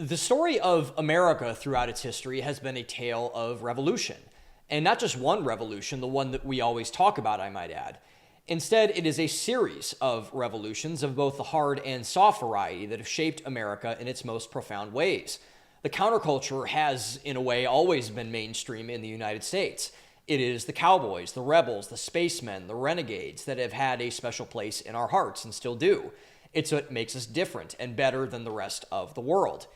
The story of America throughout its history has been a tale of revolution. And not just one revolution, the one that we always talk about, I might add. Instead, it is a series of revolutions of both the hard and soft variety that have shaped America in its most profound ways. The counterculture has, in a way, always been mainstream in the United States. It is the cowboys, the rebels, the spacemen, the renegades that have had a special place in our hearts and still do. It's what makes us different and better than the rest of the world.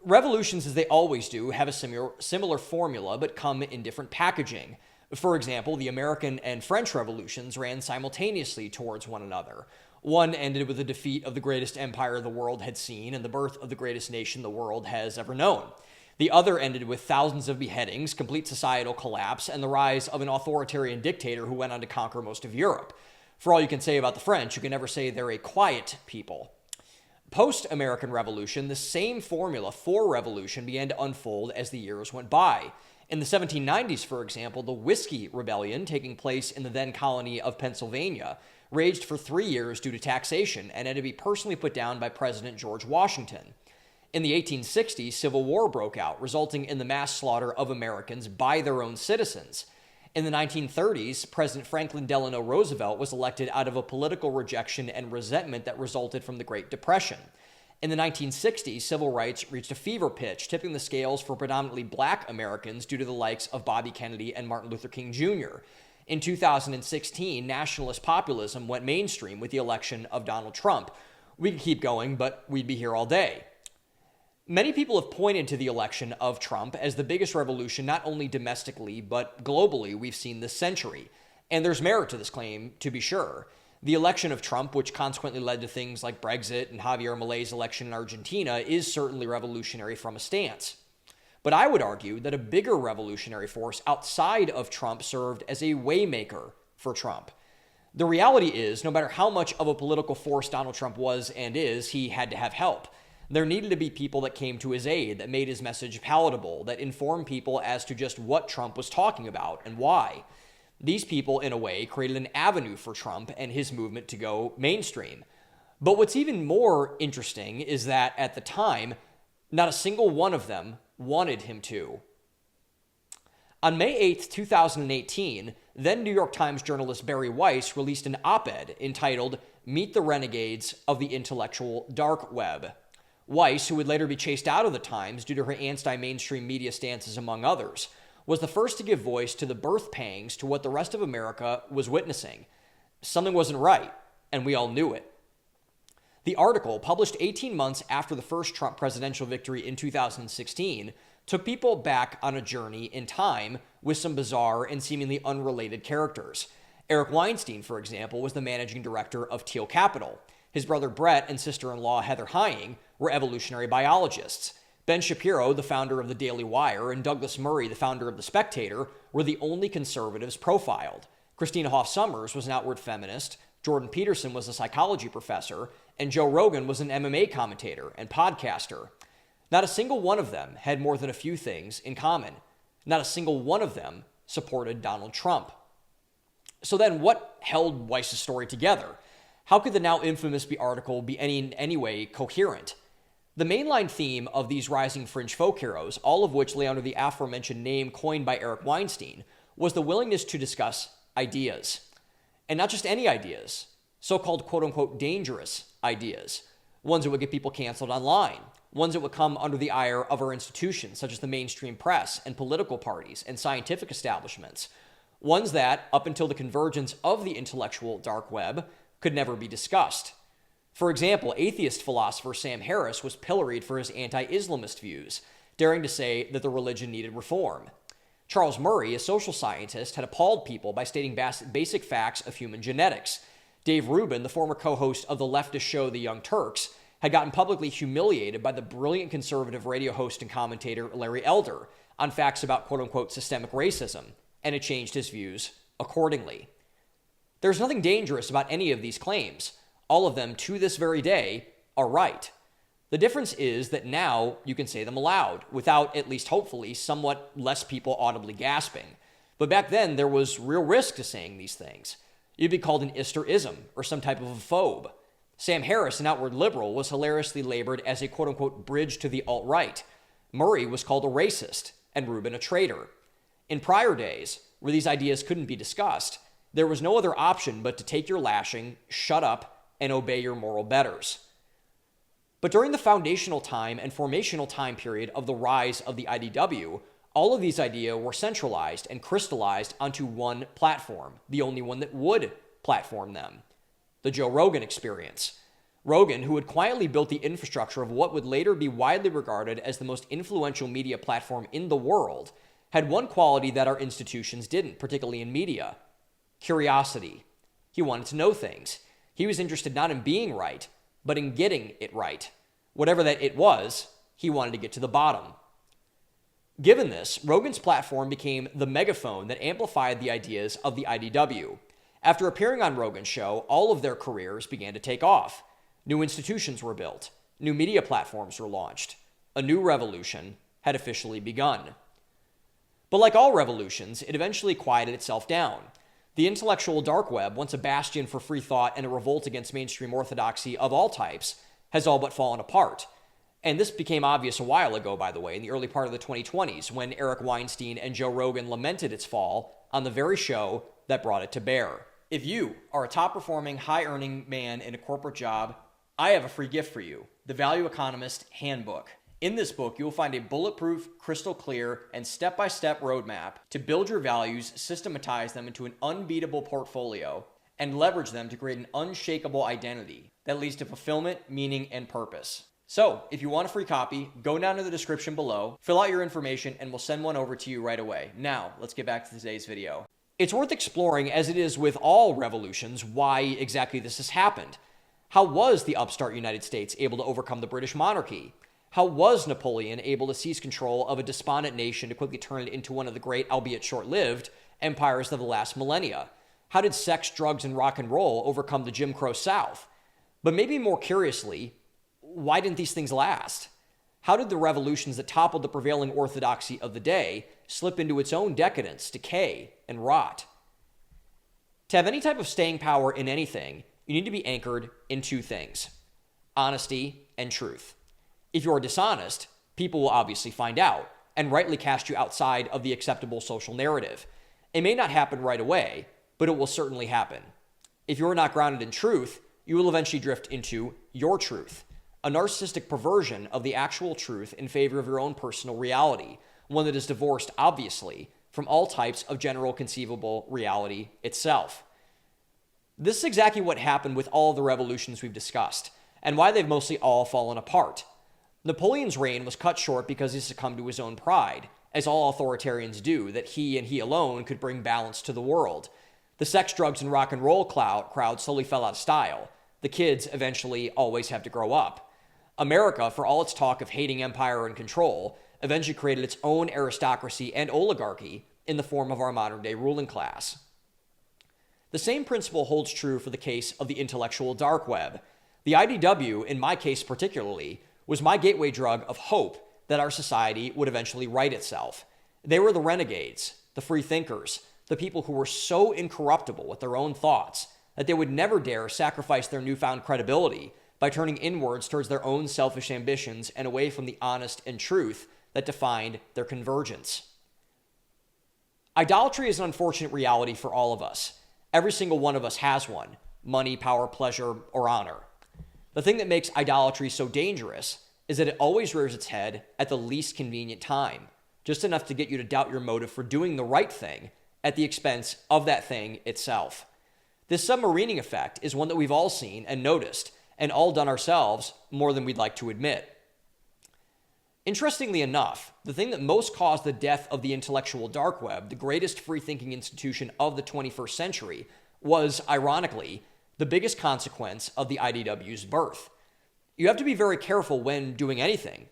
Revolutions, as they always do, have a similar formula, but come in different packaging. For example, the American and French revolutions ran simultaneously towards one another. One ended with the defeat of the greatest empire the world had seen and the birth of the greatest nation the world has ever known. The other ended with thousands of beheadings, complete societal collapse, and the rise of an authoritarian dictator who went on to conquer most of Europe. For all you can say about the French, you can never say they're a quiet people. Post-American Revolution, the same formula for revolution began to unfold as the years went by. In the 1790s, for example, the Whiskey Rebellion, taking place in the then colony of Pennsylvania, raged for 3 years due to taxation and had to be personally put down by President George Washington. In the 1860s, Civil War broke out, resulting in the mass slaughter of Americans by their own citizens. In the 1930s, President Franklin Delano Roosevelt was elected out of a political rejection and resentment that resulted from the Great Depression. In the 1960s, civil rights reached a fever pitch, tipping the scales for predominantly black Americans due to the likes of Bobby Kennedy and Martin Luther King Jr. In 2016, nationalist populism went mainstream with the election of Donald Trump. We could keep going, but we'd be here all day. Many people have pointed to the election of Trump as the biggest revolution not only domestically but globally we've seen this century. And there's merit to this claim, to be sure. The election of Trump, which consequently led to things like Brexit and Javier Milei's election in Argentina, is certainly revolutionary from a stance. But I would argue that a bigger revolutionary force outside of Trump served as a waymaker for Trump. The reality is, no matter how much of a political force Donald Trump was and is, he had to have help. There needed to be people that came to his aid, that made his message palatable, that informed people as to just what Trump was talking about and why. These people, in a way, created an avenue for Trump and his movement to go mainstream. But what's even more interesting is that at the time, not a single one of them wanted him to. On May 8, 2018, then New York Times journalist Barry Weiss released an op-ed entitled "Meet the Renegades of the Intellectual Dark Web." Weiss, who would later be chased out of the Times due to her anti-mainstream media stances among others, was the first to give voice to the birth pangs to what the rest of America was witnessing. Something wasn't right, and we all knew it. The article, published 18 months after the first Trump presidential victory in 2016, took people back on a journey in time with some bizarre and seemingly unrelated characters. Eric Weinstein, for example, was the managing director of Teal Capital. His brother Brett and sister-in-law Heather Hying were evolutionary biologists. Ben Shapiro, the founder of the Daily Wire, and Douglas Murray, the founder of The Spectator, were the only conservatives profiled. Christina Hoff Sommers was an outward feminist, Jordan Peterson was a psychology professor, and Joe Rogan was an MMA commentator and podcaster. Not a single one of them had more than a few things in common. Not a single one of them supported Donald Trump. So then what held Weiss's story together? How could the now infamous article be in any way coherent? The mainline theme of these rising fringe folk heroes, all of which lay under the aforementioned name coined by Eric Weinstein, was the willingness to discuss ideas. And not just any ideas, so-called quote-unquote dangerous ideas, ones that would get people canceled online, ones that would come under the ire of our institutions, such as the mainstream press and political parties and scientific establishments, ones that, up until the convergence of the intellectual dark web, could never be discussed. For example, atheist philosopher Sam Harris was pilloried for his anti-Islamist views, daring to say that the religion needed reform. Charles Murray, a social scientist, had appalled people by stating basic facts of human genetics. Dave Rubin, the former co-host of the leftist show The Young Turks, had gotten publicly humiliated by the brilliant conservative radio host and commentator Larry Elder on facts about quote-unquote systemic racism, and had changed his views accordingly. There's nothing dangerous about any of these claims. All of them, to this very day, are right. The difference is that now you can say them aloud, without, at least hopefully, somewhat less people audibly gasping. But back then, there was real risk to saying these things. You'd be called an Ister-ism, or some type of a phobe. Sam Harris, an outward liberal, was hilariously labored as a quote-unquote bridge to the alt-right. Murray was called a racist, and Rubin a traitor. In prior days, where these ideas couldn't be discussed, there was no other option but to take your lashing, shut up, and obey your moral betters. But during the foundational time and formational time period of the rise of the IDW, all of these ideas were centralized and crystallized onto one platform, the only one that would platform them: the Joe Rogan experience. Rogan, who had quietly built the infrastructure of what would later be widely regarded as the most influential media platform in the world, had one quality that our institutions didn't, particularly in media: curiosity. He wanted to know things. He was interested not in being right, but in getting it right. Whatever that it was, he wanted to get to the bottom. Given this, Rogan's platform became the megaphone that amplified the ideas of the IDW. After appearing on Rogan's show, all of their careers began to take off. New institutions were built. New media platforms were launched. A new revolution had officially begun. But like all revolutions, it eventually quieted itself down. The intellectual dark web, once a bastion for free thought and a revolt against mainstream orthodoxy of all types, has all but fallen apart. And this became obvious a while ago, by the way, in the early part of the 2020s, when Eric Weinstein and Joe Rogan lamented its fall on the very show that brought it to bear. If you are a top-performing, high-earning man in a corporate job, I have a free gift for you: the Value Economist Handbook. In this book, you will find a bulletproof, crystal clear, and step-by-step roadmap to build your values, systematize them into an unbeatable portfolio, and leverage them to create an unshakable identity that leads to fulfillment, meaning, and purpose. So, if you want a free copy, go down to the description below, fill out your information, and we'll send one over to you right away. Now, let's get back to today's video. It's worth exploring, as it is with all revolutions, why exactly this has happened. How was the upstart United States able to overcome the British monarchy? How was Napoleon able to seize control of a despondent nation to quickly turn it into one of the great, albeit short-lived, empires of the last millennia? How did sex, drugs, and rock and roll overcome the Jim Crow South? But maybe more curiously, why didn't these things last? How did the revolutions that toppled the prevailing orthodoxy of the day slip into its own decadence, decay, and rot? To have any type of staying power in anything, you need to be anchored in two things: honesty and truth. If you are dishonest, people will obviously find out and rightly cast you outside of the acceptable social narrative. It may not happen right away, but it will certainly happen. If you are not grounded in truth, you will eventually drift into your truth, a narcissistic perversion of the actual truth in favor of your own personal reality, one that is divorced, obviously, from all types of general conceivable reality itself. This is exactly what happened with all of the revolutions we've discussed, and why they've mostly all fallen apart. Napoleon's reign was cut short because he succumbed to his own pride, as all authoritarians do, that he and he alone could bring balance to the world. The sex, drugs, and rock and roll crowd slowly fell out of style. The kids eventually always have to grow up. America, for all its talk of hating empire and control, eventually created its own aristocracy and oligarchy in the form of our modern-day ruling class. The same principle holds true for the case of the intellectual dark web. The IDW, in my case particularly, was my gateway drug of hope that our society would eventually right itself. They were the renegades, the free thinkers, the people who were so incorruptible with their own thoughts that they would never dare sacrifice their newfound credibility by turning inwards towards their own selfish ambitions and away from the honest and truth that defined their convergence. Idolatry is an unfortunate reality for all of us. Every single one of us has one: money, power, pleasure, or honor. The thing that makes idolatry so dangerous is that it always rears its head at the least convenient time, just enough to get you to doubt your motive for doing the right thing at the expense of that thing itself. This submarining effect is one that we've all seen and noticed, and all done ourselves more than we'd like to admit. Interestingly enough, the thing that most caused the death of the intellectual dark web, the greatest free-thinking institution of the 21st century, was, ironically, the biggest consequence of the IDW's birth. You have to be very careful when doing anything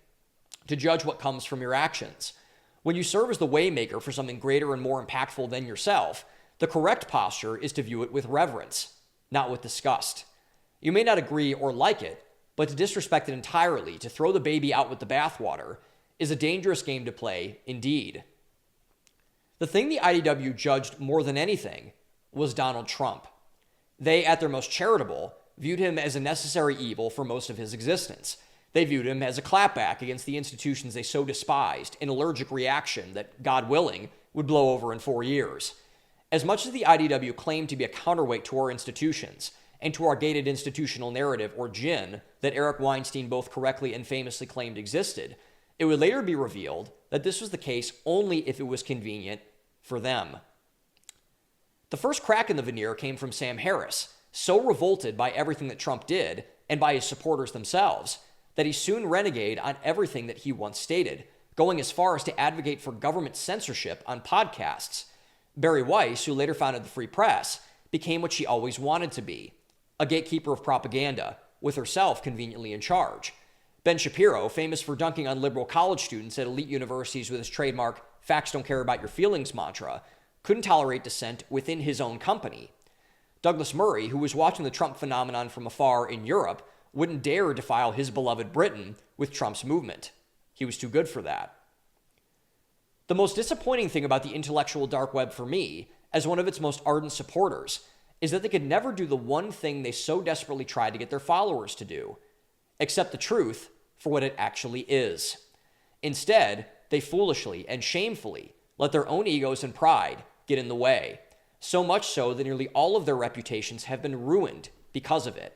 to judge what comes from your actions. When you serve as the waymaker for something greater and more impactful than yourself, the correct posture is to view it with reverence, not with disgust. You may not agree or like it, but to disrespect it entirely, to throw the baby out with the bathwater, is a dangerous game to play indeed. The thing the IDW judged more than anything was Donald Trump. They, at their most charitable, viewed him as a necessary evil for most of his existence. They viewed him as a clapback against the institutions they so despised, an allergic reaction that, God willing, would blow over in 4 years. As much as the IDW claimed to be a counterweight to our institutions and to our gated institutional narrative, or GIN, that Eric Weinstein both correctly and famously claimed existed, it would later be revealed that this was the case only if it was convenient for them. The first crack in the veneer came from Sam Harris, so revolted by everything that Trump did and by his supporters themselves that he soon renegade on everything that he once stated, going as far as to advocate for government censorship on podcasts. Bari Weiss, who later founded the Free Press, became what she always wanted to be, a gatekeeper of propaganda, with herself conveniently in charge. Ben Shapiro, famous for dunking on liberal college students at elite universities with his trademark "facts don't care about your feelings" mantra, couldn't tolerate dissent within his own company. Douglas Murray, who was watching the Trump phenomenon from afar in Europe, wouldn't dare defile his beloved Britain with Trump's movement. He was too good for that. The most disappointing thing about the intellectual dark web for me, as one of its most ardent supporters, is that they could never do the one thing they so desperately tried to get their followers to do: accept the truth for what it actually is. Instead, they foolishly and shamefully let their own egos and pride get in the way, so much so that nearly all of their reputations have been ruined because of it.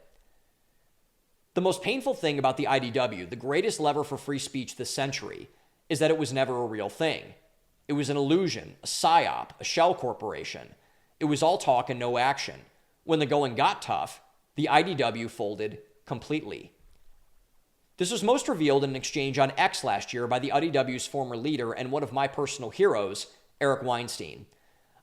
The most painful thing about the IDW, the greatest lever for free speech this century, is that it was never a real thing. It was an illusion, a psyop, a shell corporation. It was all talk and no action. When the going got tough, the IDW folded completely. This was most revealed in an exchange on X last year by the IDW's former leader and one of my personal heroes, Eric Weinstein.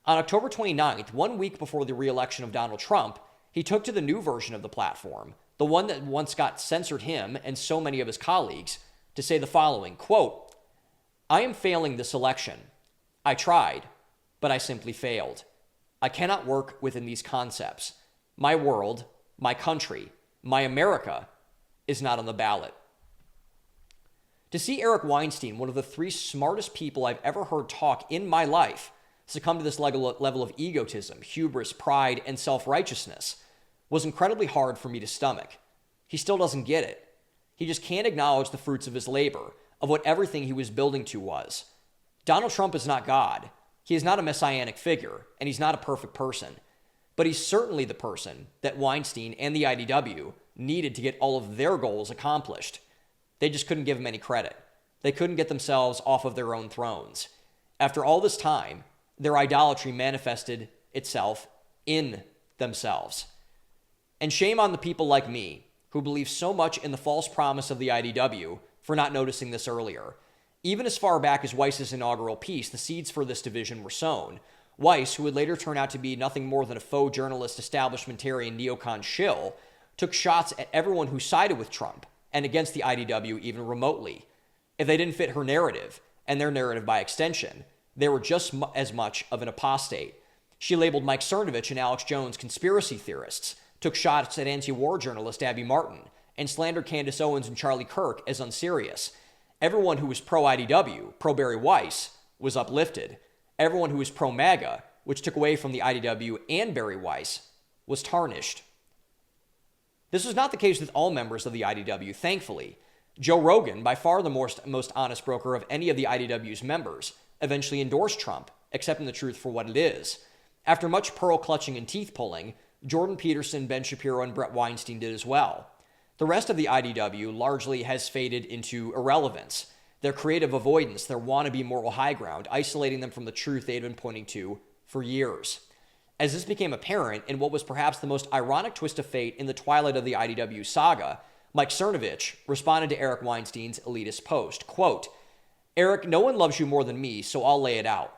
On October 29th, 1 week before the re-election of Donald Trump, he took to the new version of the platform, the one that once got censored him and so many of his colleagues, to say the following, quote, "I am failing this election. I tried, but I simply failed. I cannot work within these concepts. My world, my country, my America is not on the ballot." To see Eric Weinstein, one of the 3 smartest people I've ever heard talk in my life, succumb to this level of egotism, hubris, pride, and self-righteousness was incredibly hard for me to stomach. He still doesn't get it. He just can't acknowledge the fruits of his labor, of what everything he was building to was. Donald Trump is not God. He is not a messianic figure, and he's not a perfect person. But he's certainly the person that Weinstein and the IDW needed to get all of their goals accomplished. They just couldn't give him any credit. They couldn't get themselves off of their own thrones. After all this time, their idolatry manifested itself in themselves. And shame on the people like me, who believe so much in the false promise of the IDW, for not noticing this earlier. Even as far back as Weiss's inaugural piece, the seeds for this division were sown. Weiss, who would later turn out to be nothing more than a faux journalist, establishmentarian neocon shill, took shots at everyone who sided with Trump and against the IDW even remotely. If they didn't fit her narrative, and their narrative by extension, they were just as much of an apostate. She labeled Mike Cernovich and Alex Jones conspiracy theorists, took shots at anti-war journalist Abby Martin, and slandered Candace Owens and Charlie Kirk as unserious. Everyone who was pro-IDW, pro-Bari Weiss, was uplifted. Everyone who was pro-MAGA, which took away from the IDW and Bari Weiss, was tarnished. This was not the case with all members of the IDW, thankfully. Joe Rogan, by far the most honest broker of any of the IDW's members, eventually endorsed Trump, accepting the truth for what it is. After much pearl clutching and teeth pulling, Jordan Peterson, Ben Shapiro, and Brett Weinstein did as well. The rest of the IDW largely has faded into irrelevance. Their creative avoidance, their wannabe moral high ground, isolating them from the truth they had been pointing to for years. As this became apparent in what was perhaps the most ironic twist of fate in the twilight of the IDW saga, Mike Cernovich responded to Eric Weinstein's elitist post, quote, "Eric, no one loves you more than me, so I'll lay it out.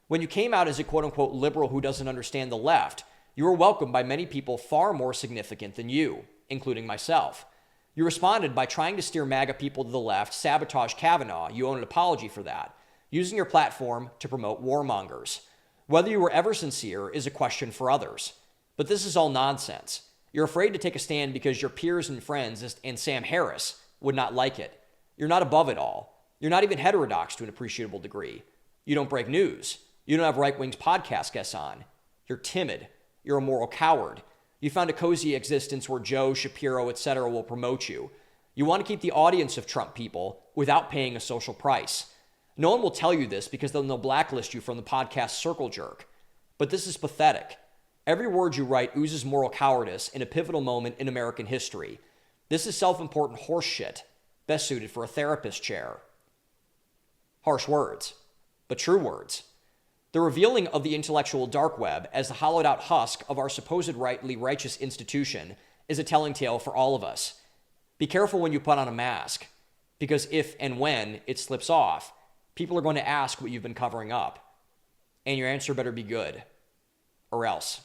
When you came out as a quote-unquote liberal who doesn't understand the left, you were welcomed by many people far more significant than you, including myself. You responded by trying to steer MAGA people to the left, sabotage Kavanaugh. You owe an apology for that, using your platform to promote warmongers. Whether you were ever sincere is a question for others. But this is all nonsense. You're afraid to take a stand because your peers and friends and Sam Harris would not like it. You're not above it all. You're not even heterodox to an appreciable degree. You don't break news. You don't have right-wing podcast guests on. You're timid. You're a moral coward. You found a cozy existence where Joe, Shapiro, etc. will promote you. You want to keep the audience of Trump people without paying a social price. No one will tell you this because then they'll blacklist you from the podcast Circle Jerk. But this is pathetic. Every word you write oozes moral cowardice in a pivotal moment in American history. This is self-important horse shit, best suited for a therapist chair. Harsh words, but true words. The revealing of the intellectual dark web as the hollowed-out husk of our supposed rightly righteous institution is a telling tale for all of us. Be careful when you put on a mask, because if and when it slips off, people are going to ask what you've been covering up. And your answer better be good, or else.